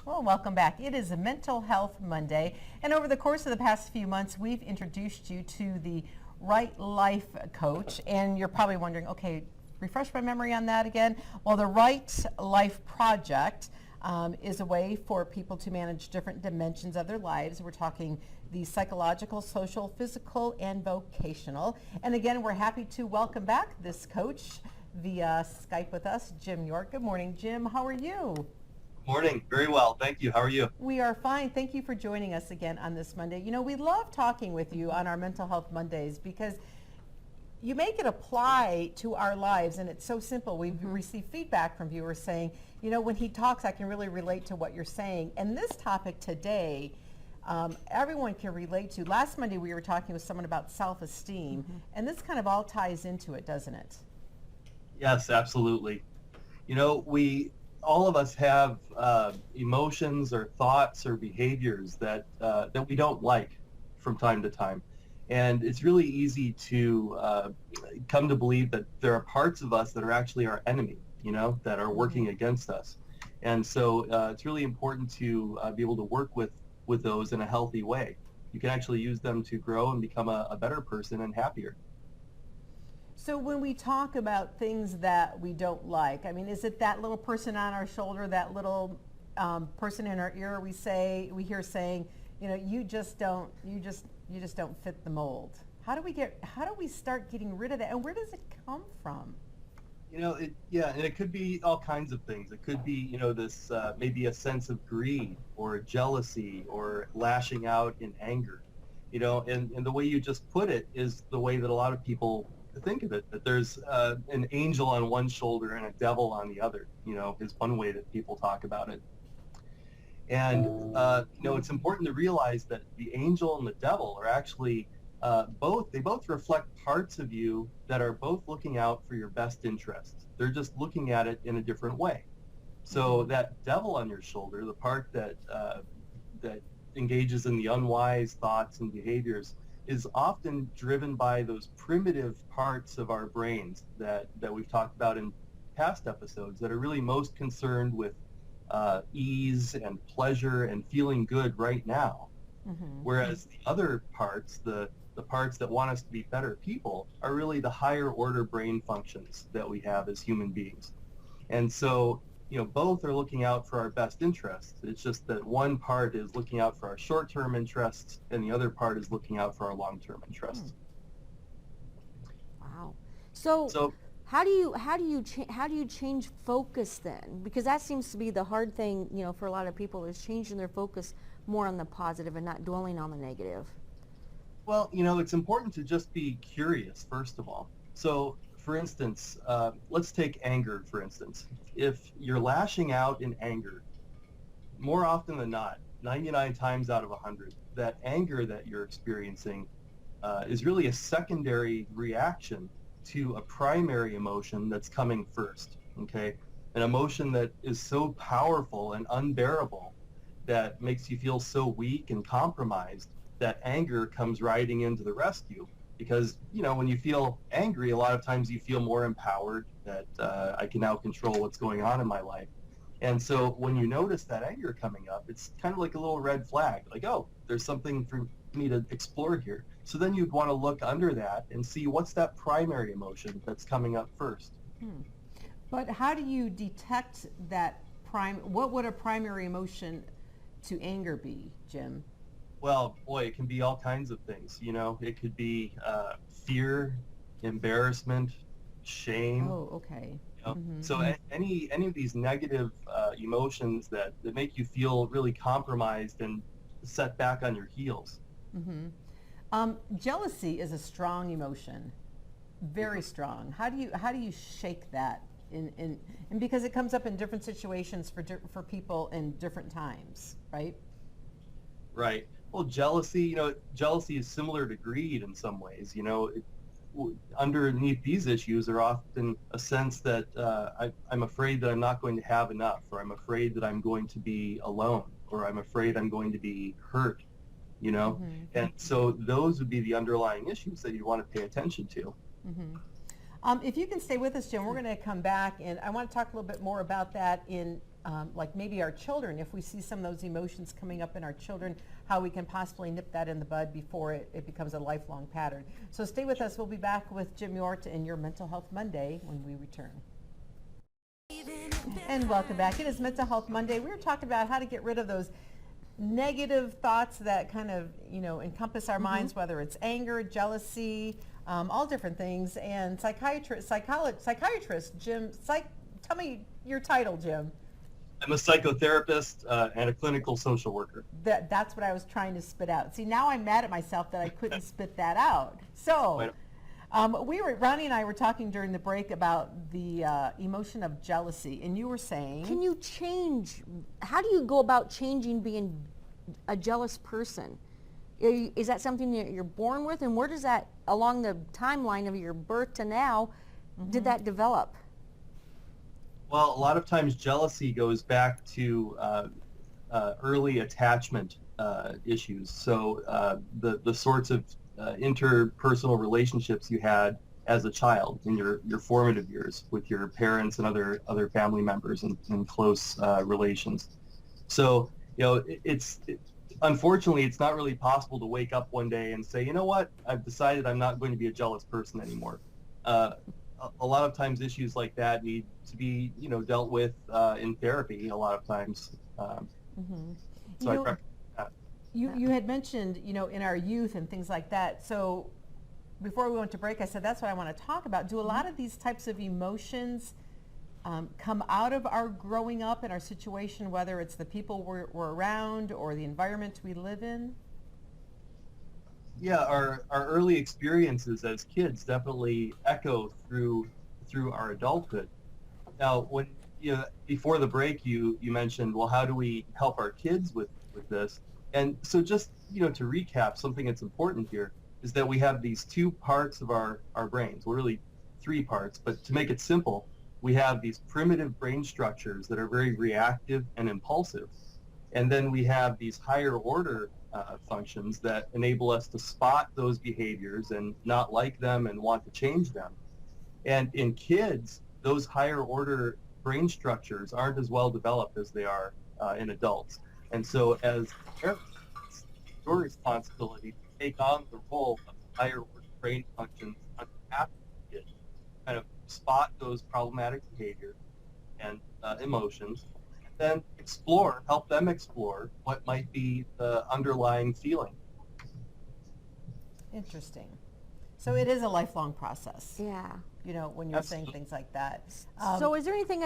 Well, welcome back. It is a Mental Health Monday, and over the course of the past few months, we've introduced you to the Right Life Coach, and you're probably wondering, okay, refresh my memory on that again. Well, the Right Life Project is a way for people to manage different dimensions of their lives. We're talking the psychological, social, physical, and vocational. And again, we're happy to welcome back this coach via Skype with us, Jim Hjort. Good morning, Jim. How are you? Morning. Very well. Thank you. How are you? We are fine. Thank you for joining us again on this Monday. You know, we love talking with you on our Mental Health Mondays because you make it apply to our lives, and it's so simple. We've received feedback from viewers saying, you know, when he talks, I can really relate to what you're saying. And this topic today, everyone can relate to. Last Monday, we were talking with someone about self-esteem, and this kind of all ties into it, doesn't it? Yes, absolutely. You know, all of us have emotions or thoughts or behaviors that we don't like from time to time. And it's really easy to come to believe that there are parts of us that are actually our enemy, you know, that are working against us. And so it's really important to be able to work with those in a healthy way. You can actually use them to grow and become a better person and happier. So when we talk about things that we don't like, I mean, is it that little person on our shoulder, that little person in our ear we hear saying, you know, you just don't fit the mold? How do we start getting rid of that, and where does it come from? You know, and it could be all kinds of things. It could be, you know, this maybe a sense of greed or jealousy or lashing out in anger, you know, and the way you just put it is the way that a lot of people think of it, that there's an angel on one shoulder and a devil on the other, you know, is one way that people talk about it. And, you know, it's important to realize that the angel and the devil are actually they both reflect parts of you that are both looking out for your best interests. They're just looking at it in a different way. So that devil on your shoulder, the part that engages in the unwise thoughts and behaviors, is often driven by those primitive parts of our brains that we've talked about in past episodes that are really most concerned with ease and pleasure and feeling good right now. Whereas the other parts, the parts that want us to be better people, are really the higher order brain functions that we have as human beings. And so, you know, both are looking out for our best interests. It's just that one part is looking out for our short-term interests and the other part is looking out for our long-term interests. Wow. So So how do you change focus then? Because that seems to be the hard thing, you know, for a lot of people, is changing their focus more on the positive and not dwelling on the negative. well, you know, it's important to just be curious, first of all. So, for instance, let's take anger, for instance. If you're lashing out in anger, more often than not, 99 times out of 100, that anger that you're experiencing is really a secondary reaction to a primary emotion that's coming first, okay? An emotion that is so powerful and unbearable that makes you feel so weak and compromised that anger comes riding into the rescue. Because, you know, when you feel angry, a lot of times you feel more empowered, that I can now control what's going on in my life. And so when you notice that anger coming up, it's kind of like a little red flag, like, oh, there's something for me to explore here. So then you'd want to look under that and see what's that primary emotion that's coming up first. But how do you detect that what would a primary emotion to anger be, Jim? Well, boy, it can be all kinds of things. You know, it could be fear, embarrassment, shame. Oh, okay. You know? So any of these negative emotions that make you feel really compromised and set back on your heels. Jealousy is a strong emotion, very strong. How do you shake that and because it comes up in different situations for people in different times, right? Right. Well, jealousy is similar to greed in some ways. You know, underneath these issues are often a sense that I'm afraid that I'm not going to have enough, or I'm afraid that I'm going to be alone, or I'm afraid I'm going to be hurt, you know? And so those would be the underlying issues that you want to pay attention to. If you can stay with us, Jim, we're going to come back, and I want to talk a little bit more about that in like maybe our children, if we see some of those emotions coming up in our children, how we can possibly nip that in the bud before it becomes a lifelong pattern. So stay with us. We'll be back with Jim Hjort in your Mental Health Monday when we return. And welcome back. It is Mental Health Monday. We were talking about how to get rid of those negative thoughts that kind of, encompass our minds, whether it's anger, jealousy, all different things. And psychiatrist Jim, tell me your title, Jim. I'm a psychotherapist and a clinical social worker. That's what I was trying to spit out. See, now I'm mad at myself that I couldn't spit that out. So, Ronnie and I were talking during the break about the emotion of jealousy, and you were saying, can you change? How do you go about changing being a jealous person? Is that something that you're born with, and where does that, along the timeline of your birth to now, did that develop? Well, a lot of times jealousy goes back to early attachment issues. So the sorts of interpersonal relationships you had as a child in your formative years with your parents and other family members and close relations. So, unfortunately, it's not really possible to wake up one day and say, you know what, I've decided I'm not going to be a jealous person anymore. A lot of times issues like that need to be, dealt with in therapy a lot of times. So I recommend that. You had mentioned, in our youth and things like that. So before we went to break, I said, that's what I want to talk about. Do a lot of these types of emotions come out of our growing up and our situation, whether it's the people we're around or the environment we live in? Yeah, our early experiences as kids definitely echo through our adulthood. Now, when before the break, you mentioned, well, how do we help our kids with this? And so just to recap, something that's important here is that we have these two parts of our brains. Well, really three parts, but to make it simple, we have these primitive brain structures that are very reactive and impulsive, and then we have these higher order functions that enable us to spot those behaviors and not like them and want to change them. And in kids, those higher order brain structures aren't as well developed as they are in adults. And so as parents, it's your responsibility to take on the role of higher order brain functions on behalf of the kid, kind of spot those problematic behaviors and emotions, then help them explore what might be the underlying feeling. Interesting. So it is a lifelong process. Yeah. When you're saying things like that. So is there anything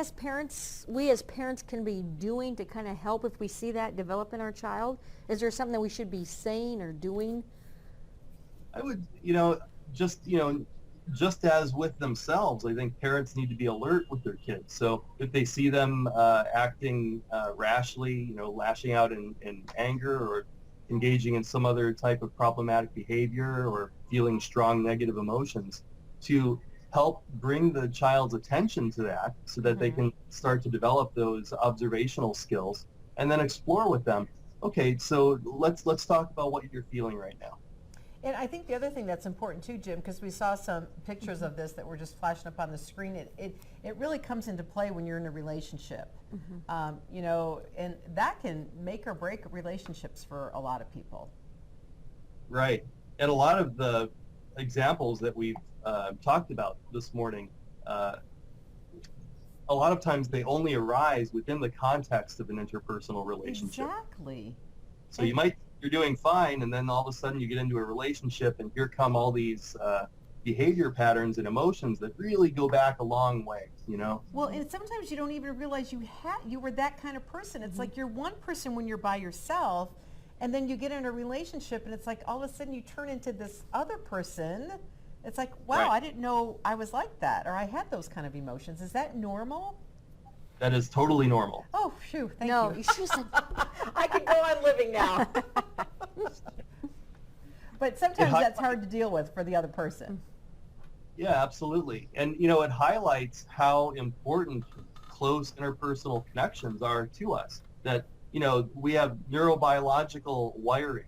we as parents can be doing to kind of help if we see that develop in our child? Is there something that we should be saying or doing? I would, just as with themselves, I think parents need to be alert with their kids. So if they see them acting rashly, lashing out in anger or engaging in some other type of problematic behavior or feeling strong negative emotions, to help bring the child's attention to that so that they can start to develop those observational skills and then explore with them. Okay, so let's talk about what you're feeling right now. And I think the other thing that's important too, Jim, because we saw some pictures of this that were just flashing up on the screen, it really comes into play when you're in a relationship. And that can make or break relationships for a lot of people. Right. And a lot of the examples that we've talked about this morning, a lot of times they only arise within the context of an interpersonal relationship. Exactly. So you're doing fine, and then all of a sudden you get into a relationship, and here come all these behavior patterns and emotions that really go back a long way, Well, and sometimes you don't even realize you were that kind of person. It's like you're one person when you're by yourself, and then you get in a relationship, and it's like all of a sudden you turn into this other person. It's like, wow, Right. I didn't know I was like that, or I had those kind of emotions. Is that normal? That is totally normal. Oh, phew, thank No, you. you should have said, I could go on living now. But sometimes that's hard to deal with for the other person. Yeah, absolutely. And, it highlights how important close interpersonal connections are to us. That, we have neurobiological wiring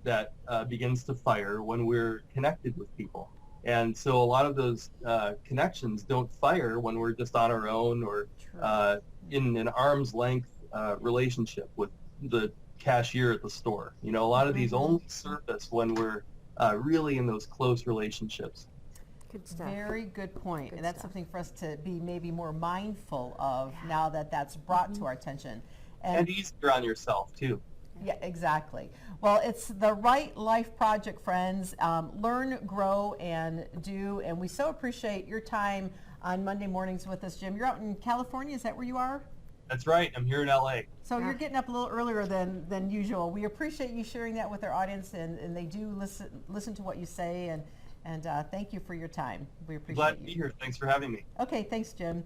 that begins to fire when we're connected with people. And so a lot of those connections don't fire when we're just on our own or, in an arm's length relationship with the cashier at the store. You know, a lot of these only surface when we're really in those close relationships. Good stuff. Very good point. Good And that's stuff. something for us to be maybe more mindful of now that that's brought to our attention. And easier on yourself, too. Yeah, exactly. Well, it's the Right Life Project, friends. Learn, grow, and do. And we so appreciate your time on Monday mornings with us, Jim. You're out in California. Is that where you are? That's right. I'm here in LA. So you're getting up a little earlier than usual. We appreciate you sharing that with our audience, and they do listen to what you say. And thank you for your time. We appreciate Glad to you. be here. Thanks for having me. Okay, thanks, Jim.